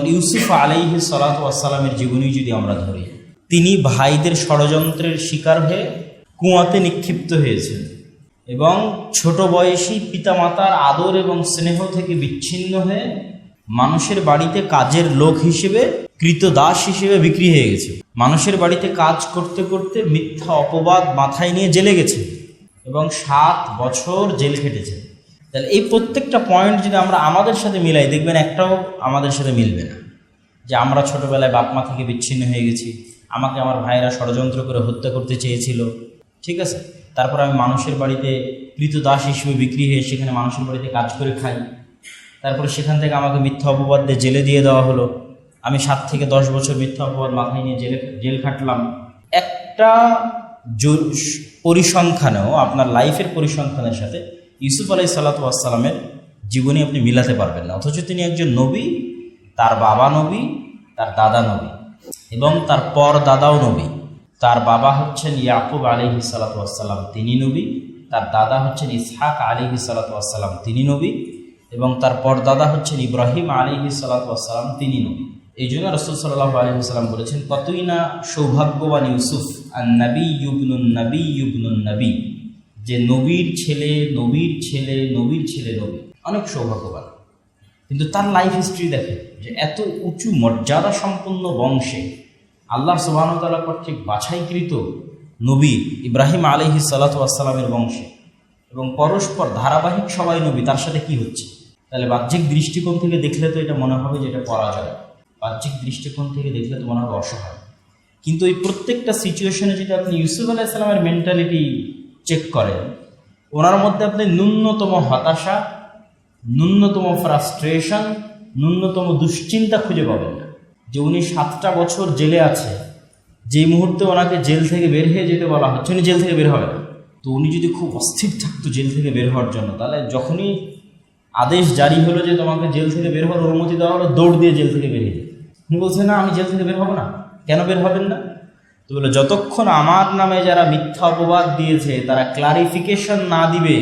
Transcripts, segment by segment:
ইউসুফ আলাইহিস সালাতু ওয়াস সালামের জীবনী যদি আমরা ধরি, তিনি ভাইদের ষড়যন্ত্রের শিকার হয়ে কুয়াতে নিক্ষিপ্ত হয়েছেন এবং ছোট বয়সী পিতামাতার আদর এবং স্নেহ থেকে বিচ্ছিন্ন হয়ে মানুষের বাড়িতে কাজের লোক হিসেবে, কৃতদাস হিসেবে বিক্রি হয়ে গেছে। মানুষের বাড়িতে কাজ করতে করতে মিথ্যা অপবাদ মাথায় নিয়ে জেলে গেছে এবং 7 বছর জেল খেটেছে। তাহলে এই প্রত্যেকটা পয়েন্ট যদি আমরা আমাদের সাথে মিলাই, দেখবেন একটাও আমাদের সাথে মিলবে না। যে আমরা ছোটবেলায় বাপ মা থেকে বিচ্ছিন্ন হয়ে গেছি, আমাকে আমার ভাইয়েরা ষড়যন্ত্র করে হত্যা করতে চেয়েছিল, ঠিক আছে, তারপর আমি মানুষের বাড়িতে কৃতদাস হিসেবে বিক্রি হয়ে সেখানে মানুষের বাড়িতে কাজ করে খাই, তারপরে সেখান থেকে আমাকে মিথ্যা অপবাদ দিয়ে জেলে দিয়ে দেওয়া হলো, আমি 7 থেকে 10 বছর মিথ্যা অপবাদ মাথায় নিয়ে জেল খাটলাম। একটা পরিসংখ্যানেও আপনার লাইফের পরিসংখ্যানের সাথে ইউসুফ আলাইহিস সালাতু ওয়াস সালামের জীবনী আপনি মিলাতে পারবেন না। অথচ তিনি একজন নবী, তার বাবা নবী, তার দাদা নবী এবং তার পর দাদাও নবী। তার বাবা হচ্ছেন ইয়াকুব আলাইহিস সালাতু ওয়াস সালাম, তিনি নবী। তার দাদা হচ্ছেন ইসহাক আলাইহিস সালাতু ওয়াস সালাম, তিনি নবী। এবং তার পর দাদা হচ্ছেন ইব্রাহিম আলাইহিস সালাতু ওয়াস সালাম, তিনি নবী। এই জন্য রাসূল সাল্লাল্লাহু আলাইহি ওয়াসাল্লাম বলেছেন, কতই না সৌভাগ্যবান ইউসুফ, আন-নবী ইবনুন নবী ইবনুন নবী, যে নবীর ছেলে নবীর ছেলে নবীর ছেলে নবী, অনেক সৌভাগ্যবান। কিন্তু তার লাইফ হিস্ট্রি দেখে যে এত উঁচু মর্যাদা সম্পন্ন বংশে আল্লাহ সুবহানাহু ওয়া তাআলা কর্তৃক বাছাইকৃত নবী ইব্রাহিম আলাইহিস সালাতু ওয়াস সালামের বংশে এবং পরস্পর ধারাবাহিক সবাই নবী, তার সাথে কি হচ্ছে? তাহলে বাহ্যিক দৃষ্টিকোণ থেকে দেখলে তো এটা মনে হবে যে এটা পরাজয়, বাহ্যিক দৃষ্টিকোণ থেকে দেখলে তো মনে হবে অসহায়। কিন্তু এই প্রত্যেকটা সিচুয়েশনে যদি আপনি ইউসুফ আলাইহিস সালামের মেন্টালিটি চেক করেন, ওনার মধ্যে আপনি ন্যূনতম হতাশা, ন্যূনতম ফ্রাস্ট্রেশন, ন্যূনতম দুশ্চিন্তা খুঁজে পাবেন না। যে উনি 7টা বছর জেলে আছে, যেই মুহূর্তে ওনাকে জেল থেকে বের হয়ে যেতে বলা হচ্ছে উনি জেল থেকে বের হবে না। তো উনি যদি খুব অস্থির থাকতো জেল থেকে বের হওয়ার জন্য, তাহলে যখনই আদেশ জারি হলো যে তোমাকে জেল থেকে বের হওয়ার অনুমতি দেওয়া হলো, দৌড় দিয়ে জেল থেকে বেরিয়ে যেত। উনি বলছেন, না আমি জেল থেকে বের হবো না। কেন বের হবেন না? তো বলে, যতক্ষণ আমার নামে যারা মিথ্যা অপবাদ দিয়েছে তারা ক্লারিফিকেশন না দিবে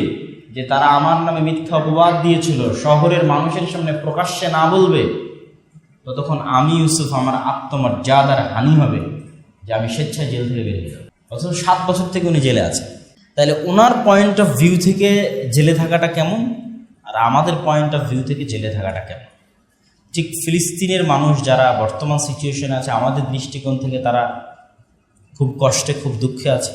যে তারা আমার নামে মিথ্যা অপবাদ দিয়েছিল, শহরের মানুষের সামনে প্রকাশ্যে না বলবে, ততক্ষণ আমি ইউসুফ, আমার আত্মমর্যাদার হানি হবে যে আমি স্বেচ্ছায় জেল থেকে বেরিয়ে যাব। অথচ 7 বছর থেকে উনি জেলে আছে। তাহলে ওনার পয়েন্ট অফ ভিউ থেকে জেলে থাকাটা কেমন, আর আমাদের পয়েন্ট অফ ভিউ থেকে জেলে থাকাটা কেমন? ঠিক ফিলিস্তিনের মানুষ যারা বর্তমান সিচুয়েশনে আছে, আমাদের দৃষ্টিকোণ থেকে তারা খুব কষ্টে, খুব দুঃখে আছে।